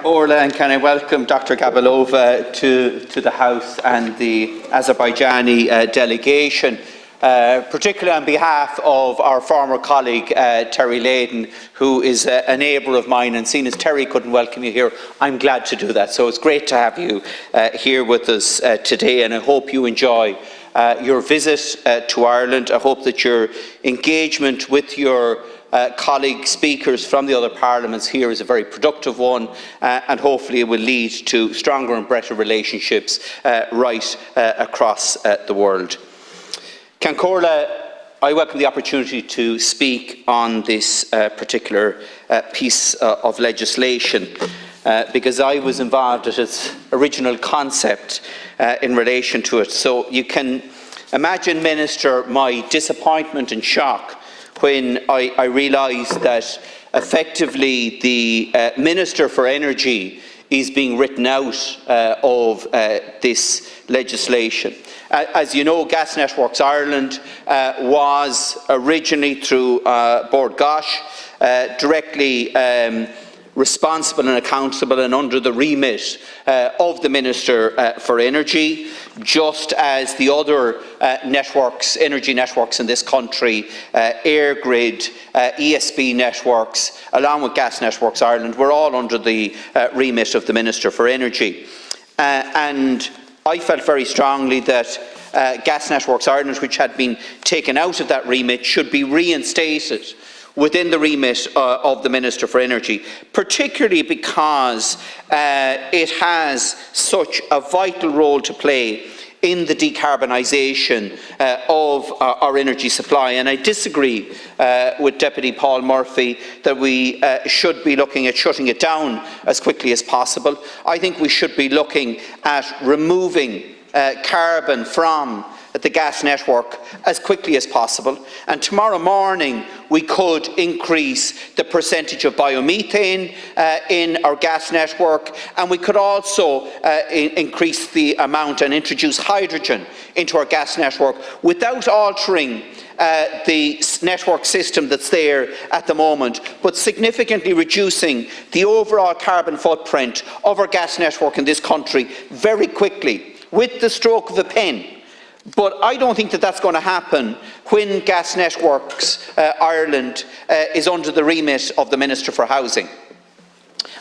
Orla, and can I welcome Dr. Gabalova to the House and the Azerbaijani delegation, particularly on behalf of our former colleague Terry Layden, who is a neighbour of mine, and seeing as Terry couldn't welcome you here, I'm glad to do that. So it's great to have you here with us today, and I hope you enjoy your visit to Ireland. I hope that your engagement with your colleague speakers from the other parliaments here is a very productive one, and hopefully it will lead to stronger and better relationships right across the world. Cancorla, I welcome the opportunity to speak on this particular piece of legislation because I was involved at its original concept in relation to it. So you can imagine, Minister, my disappointment and shock when I realised that effectively the Minister for Energy is being written out of this legislation. As you know, Gas Networks Ireland was originally through Bord Gáis directly responsible and accountable and under the remit of the Minister for Energy, just as the other networks, energy networks in this country, Airgrid, ESB networks, along with Gas Networks Ireland, were all under the remit of the Minister for Energy. And I felt very strongly that Gas Networks Ireland, which had been taken out of that remit, should be reinstated within the remit of the Minister for Energy, particularly because it has such a vital role to play in the decarbonisation of our energy supply. And I disagree with Deputy Paul Murphy that we should be looking at shutting it down as quickly as possible. I think we should be looking at removing carbon from the gas network as quickly as possible, and tomorrow morning we could increase the percentage of biomethane in our gas network, and we could also increase the amount and introduce hydrogen into our gas network without altering the network system that's there at the moment, but significantly reducing the overall carbon footprint of our gas network in this country very quickly with the stroke of a pen. But I don't think that that's going to happen when Gas Networks Ireland is under the remit of the Minister for Housing.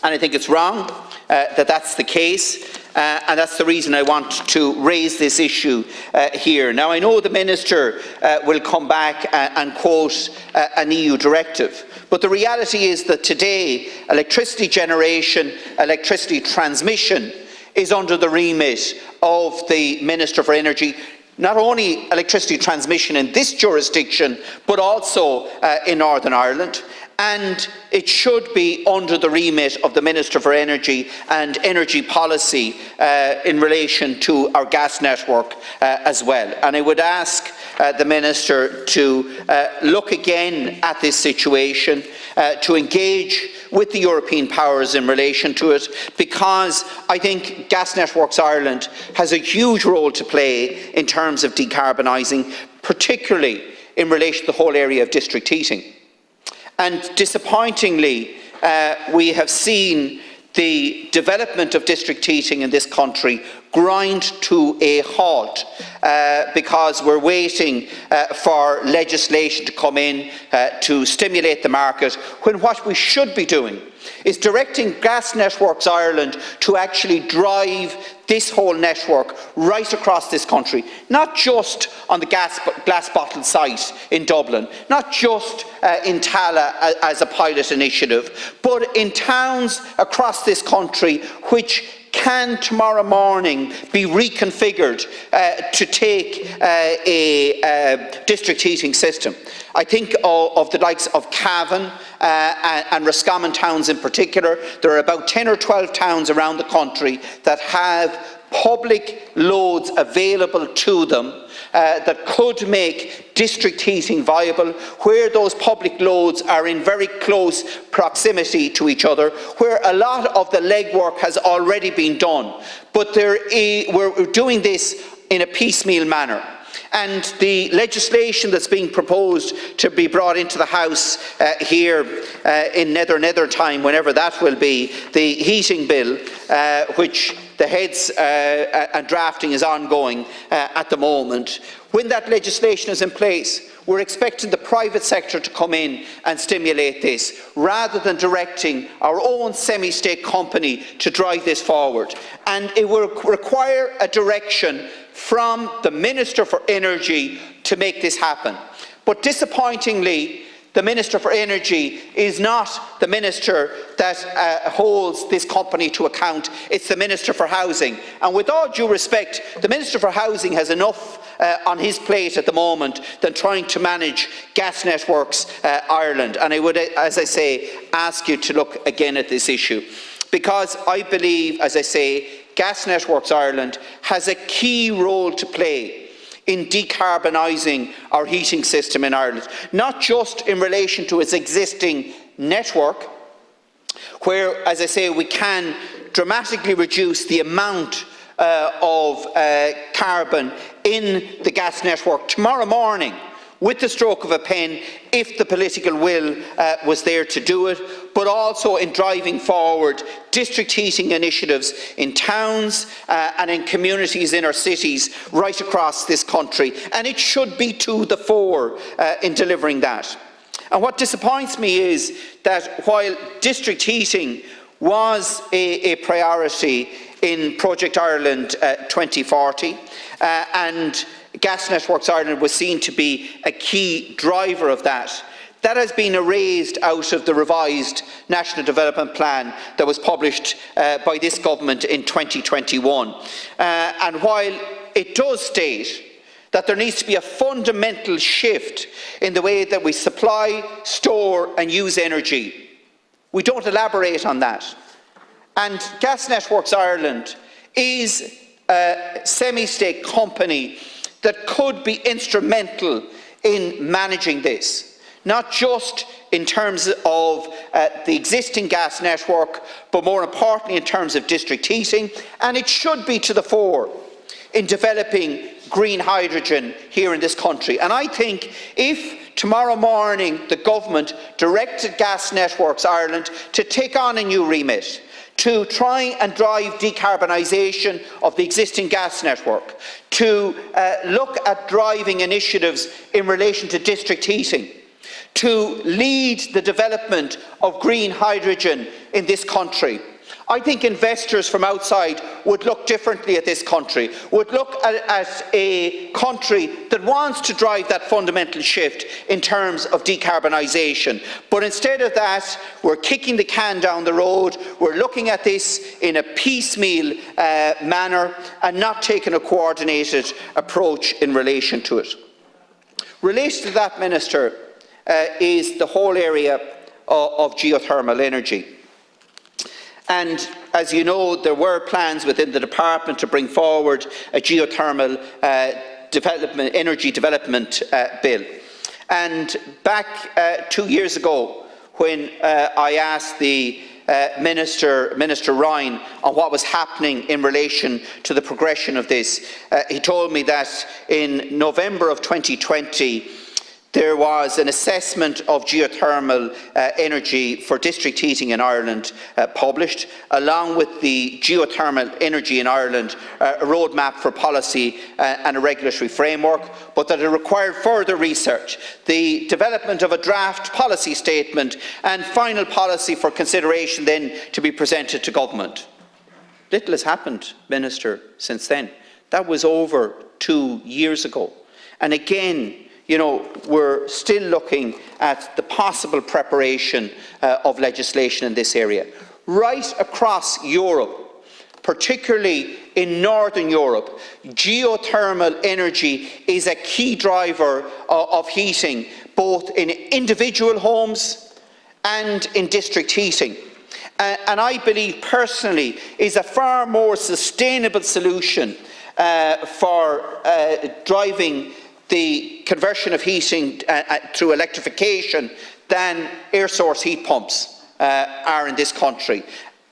And I think it's wrong that that's the case, and that's the reason I want to raise this issue here. Now, I know the Minister will come back and quote an EU directive, but the reality is that today electricity generation, electricity transmission is under the remit of the Minister for Energy. Not only electricity transmission in this jurisdiction, but also in Northern Ireland. And it should be under the remit of the Minister for Energy and Energy Policy in relation to our gas network as well. And I would ask the Minister to look again at this situation, to engage with the European powers in relation to it, because I think Gas Networks Ireland has a huge role to play in terms of decarbonising, particularly in relation to the whole area of district heating. And disappointingly, we have seen the development of district heating in this country grind to a halt because we're waiting for legislation to come in to stimulate the market, when what we should be doing is directing Gas Networks Ireland to actually drive this whole network right across this country, not just on the glass bottle site in Dublin, not just in Tala as a pilot initiative, but in towns across this country which can tomorrow morning be reconfigured to take a district heating system. I think of the likes of Cavan and Roscommon towns in particular. There are about 10 or 12 towns around the country that have public loads available to them that could make district heating viable, where those public loads are in very close proximity to each other, where a lot of the legwork has already been done. But we're doing this in a piecemeal manner. And the legislation that's being proposed to be brought into the House here in nether time, whenever that will be, the heating bill, which the heads and drafting is ongoing at the moment, when that legislation is in place, we're expecting the private sector to come in and stimulate this, rather than directing our own semi-state company to drive this forward. And it will require a direction from the Minister for Energy to make this happen. But disappointingly, the Minister for Energy is not the Minister that holds this company to account. It's the Minister for Housing. And with all due respect, the Minister for Housing has enough on his plate at the moment than trying to manage Gas Networks Ireland. And I would, as I say, ask you to look again at this issue. Because I believe, as I say, Gas Networks Ireland has a key role to play in decarbonising our heating system in Ireland, not just in relation to its existing network, where, as I say, we can dramatically reduce the amount of carbon in the gas network tomorrow morning with the stroke of a pen, if the political will was there to do it, but also in driving forward district heating initiatives in towns and in communities in our cities right across this country. And it should be to the fore in delivering that. And what disappoints me is that while district heating was a priority in Project Ireland 2040, and Gas Networks Ireland was seen to be a key driver of that, that has been erased out of the revised National Development Plan that was published by this government in 2021. And while it does state that there needs to be a fundamental shift in the way that we supply, store and use energy, we don't elaborate on that. And Gas Networks Ireland is a semi-state company that could be instrumental in managing this, not just in terms of the existing gas network, but more importantly in terms of district heating, and it should be to the fore in developing green hydrogen here in this country. And I think if tomorrow morning the government directed Gas Networks Ireland to take on a new remit, to try and drive decarbonisation of the existing gas network, to look at driving initiatives in relation to district heating, to lead the development of green hydrogen in this country, I think investors from outside would look differently at this country, would look at a country that wants to drive that fundamental shift in terms of decarbonisation. But instead of that, we're kicking the can down the road, we're looking at this in a piecemeal manner and not taking a coordinated approach in relation to it. Related to that, Minister, is the whole area of geothermal energy. And as you know, there were plans within the department to bring forward a geothermal energy development bill. And back 2 years ago, when I asked the Minister Ryan on what was happening in relation to the progression of this, he told me that in November of 2020, there was an assessment of geothermal energy for district heating in Ireland published, along with the Geothermal Energy in Ireland, a roadmap for policy and a regulatory framework, but that it required further research, the development of a draft policy statement and final policy for consideration then to be presented to government. Little has happened, Minister, since then. That was over 2 years ago. And again, you know, we're still looking at the possible preparation of legislation in this area. Right across Europe, particularly in Northern Europe, geothermal energy is a key driver of heating, both in individual homes and in district heating. And I believe personally is a far more sustainable solution for driving the conversion of heating through electrification than air source heat pumps are in this country.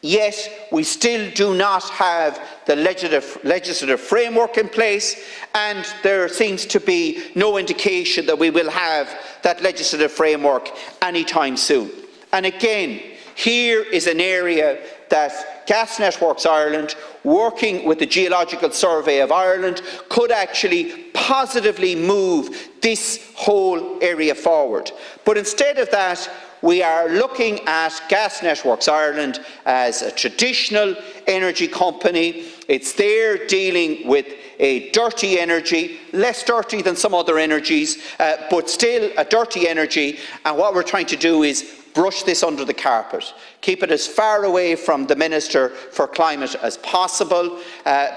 Yet we still do not have the legislative framework in place, and there seems to be no indication that we will have that legislative framework anytime soon. And again, here is an area that Gas Networks Ireland, working with the Geological Survey of Ireland, could actually positively move this whole area forward. But instead of that, we are looking at Gas Networks Ireland as a traditional energy company. It's there dealing with a dirty energy, less dirty than some other energies, but still a dirty energy. And what we're trying to do is brush this under the carpet, keep it as far away from the Minister for Climate as possible,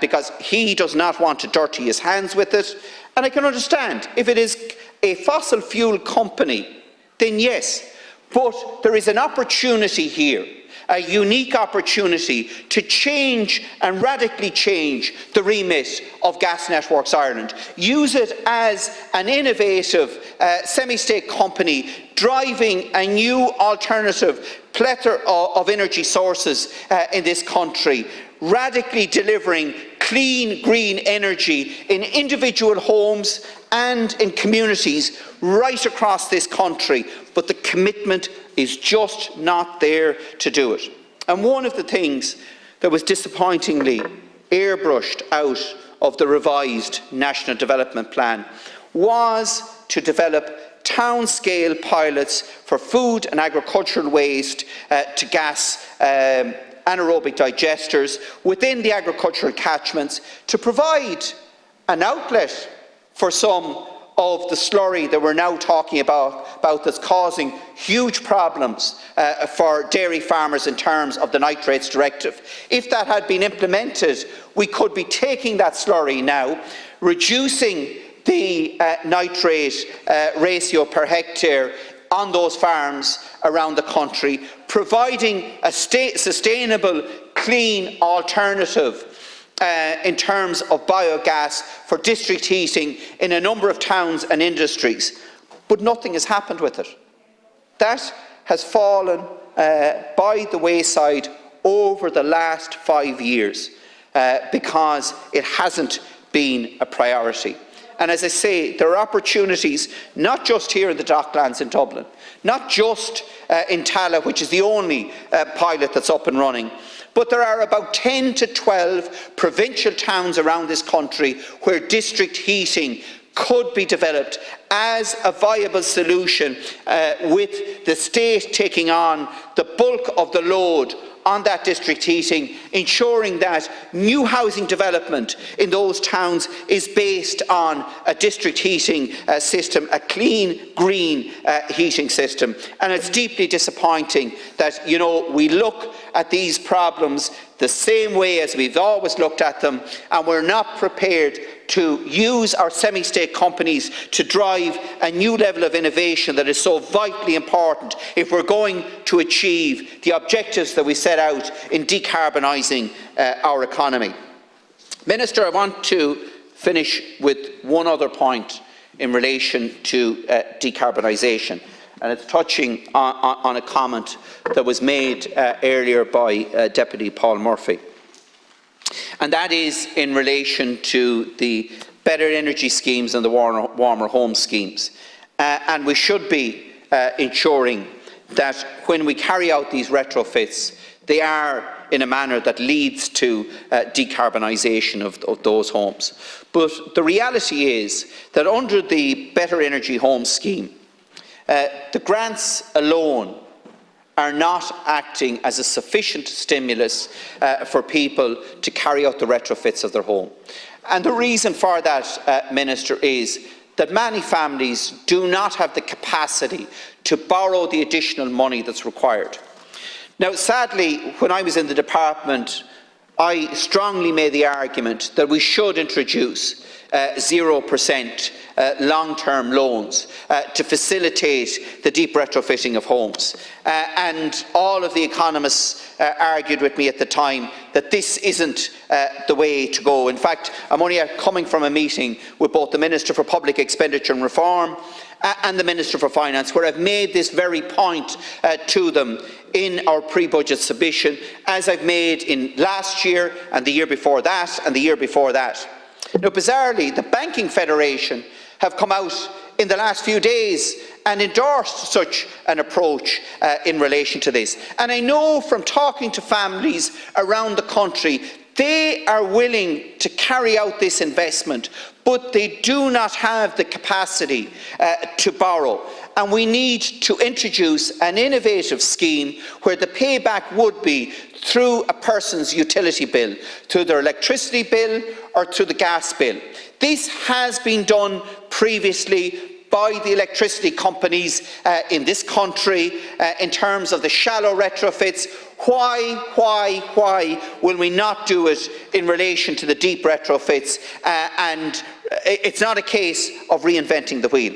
because he does not want to dirty his hands with it. And I can understand, if it is a fossil fuel company, then yes. But there is an opportunity here, a unique opportunity to change and radically change the remit of Gas Networks Ireland. Use it as an innovative semi-state company driving a new alternative plethora of energy sources in this country, radically delivering clean, green energy in individual homes and in communities right across this country. But the commitment is just not there to do it. And one of the things that was disappointingly airbrushed out of the revised National Development Plan was to develop town-scale pilots for food and agricultural waste to gas anaerobic digesters within the agricultural catchments to provide an outlet for some of the slurry that we're now talking about that's causing huge problems for dairy farmers in terms of the Nitrates Directive. If that had been implemented, we could be taking that slurry now, reducing the nitrate ratio per hectare on those farms around the country, providing a sustainable, clean alternative in terms of biogas for district heating in a number of towns and industries. But nothing has happened with it. That has fallen by the wayside over the last 5 years because it hasn't been a priority. And as I say, there are opportunities not just here in the Docklands in Dublin, not just in Tallaght, which is the only pilot that's up and running, but there are about 10 to 12 provincial towns around this country where district heating could be developed as a viable solution, with the state taking on the bulk of the load on that district heating, ensuring that new housing development in those towns is based on a district heating system, a clean, green heating system. And it's deeply disappointing that, we look at these problems the same way as we've always looked at them, and we're not prepared to use our semi-state companies to drive a new level of innovation that is so vitally important if we're going to achieve the objectives that we set out in decarbonising our economy. Minister, I want to finish with one other point in relation to decarbonisation, and it's touching on a comment that was made earlier by Deputy Paul Murphy. And that is in relation to the better energy schemes and the warmer home schemes. And we should be ensuring that when we carry out these retrofits, they are in a manner that leads to decarbonisation of those homes. But the reality is that under the Better Energy Home Scheme, the grants alone are not acting as a sufficient stimulus for people to carry out the retrofits of their home. And the reason for that, Minister, is that many families do not have the capacity to borrow the additional money that's required. Now, sadly, when I was in the department, I strongly made the argument that we should introduce 0% long-term loans to facilitate the deep retrofitting of homes. And all of the economists argued with me at the time that this isn't the way to go. In fact, I'm only coming from a meeting with both the Minister for Public Expenditure and Reform and the Minister for Finance, where I've made this very point to them in our pre-budget submission, as I've made in last year and the year before that and the year before that. Now, bizarrely, the Banking Federation have come out in the last few days and endorsed such an approach in relation to this. And I know from talking to families around the country, they are willing to carry out this investment, but they do not have the capacity to borrow. And we need to introduce an innovative scheme where the payback would be through a person's utility bill, through their electricity bill or through the gas bill. This has been done previously by the electricity companies in this country in terms of the shallow retrofits. Why will we not do it in relation to the deep retrofits? And it's not a case of reinventing the wheel.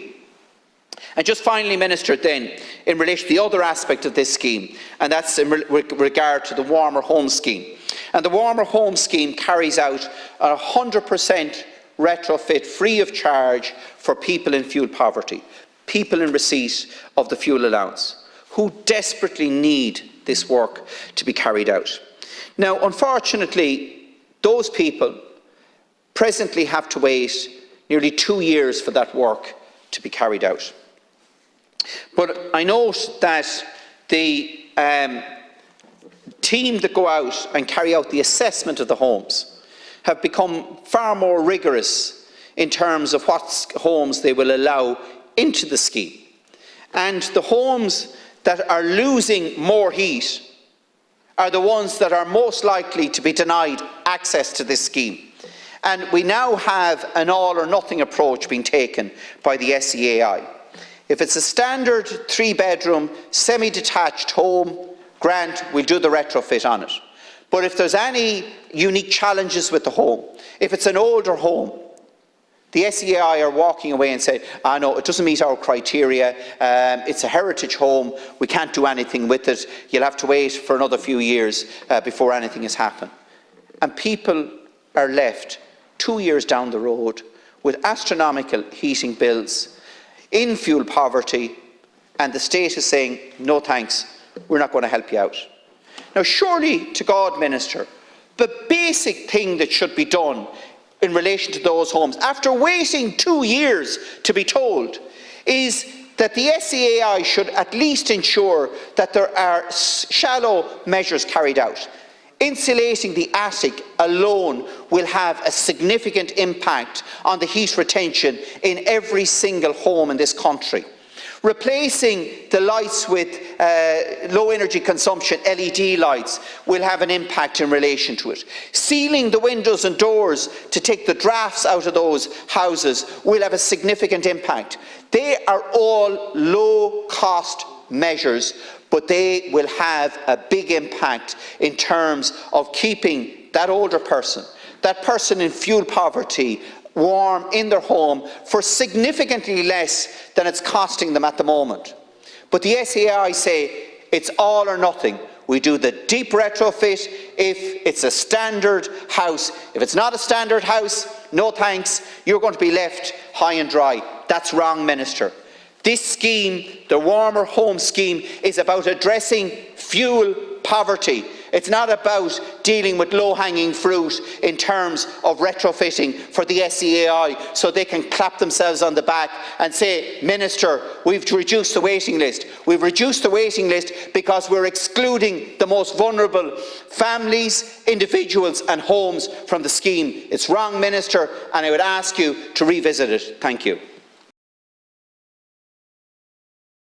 And just finally, Minister, then, in relation to the other aspect of this scheme, and that's in regard to the Warmer Home Scheme. And the Warmer Home Scheme carries out a 100% retrofit free of charge for people in fuel poverty, people in receipt of the fuel allowance, who desperately need this work to be carried out. Now, unfortunately, those people presently have to wait nearly 2 years for that work to be carried out. But I note that the team that go out and carry out the assessment of the homes have become far more rigorous in terms of what homes they will allow into the scheme. And the homes that are losing more heat are the ones that are most likely to be denied access to this scheme. And we now have an all or nothing approach being taken by the SEAI. If it's a standard 3-bedroom, semi-detached home, grant, we'll do the retrofit on it. But if there's any unique challenges with the home, if it's an older home, the SEAI are walking away and saying, no, it doesn't meet our criteria, it's a heritage home, we can't do anything with it, you'll have to wait for another few years before anything has happened. And people are left 2 years down the road with astronomical heating bills, in fuel poverty, and the state is saying, no thanks, we're not going to help you out. Now, surely to God, Minister, the basic thing that should be done in relation to those homes, after waiting 2 years to be told, is that the SEAI should at least ensure that there are shallow measures carried out. Insulating the attic alone will have a significant impact on the heat retention in every single home in this country. Replacing the lights with low energy consumption LED lights will have an impact in relation to it. Sealing the windows and doors to take the drafts out of those houses will have a significant impact. They are all low cost measures, but they will have a big impact in terms of keeping that older person, that person in fuel poverty, warm in their home for significantly less than it's costing them at the moment. But the SEAI say it's all or nothing. We do the deep retrofit if it's a standard house. If it's not a standard house, no thanks, you're going to be left high and dry. That's wrong, Minister. This scheme, the Warmer Home Scheme, is about addressing fuel poverty. It's not about dealing with low-hanging fruit in terms of retrofitting for the SEAI so they can clap themselves on the back and say, Minister, we've reduced the waiting list. We've reduced the waiting list because we're excluding the most vulnerable families, individuals and homes from the scheme. It's wrong, Minister, and I would ask you to revisit it. Thank you.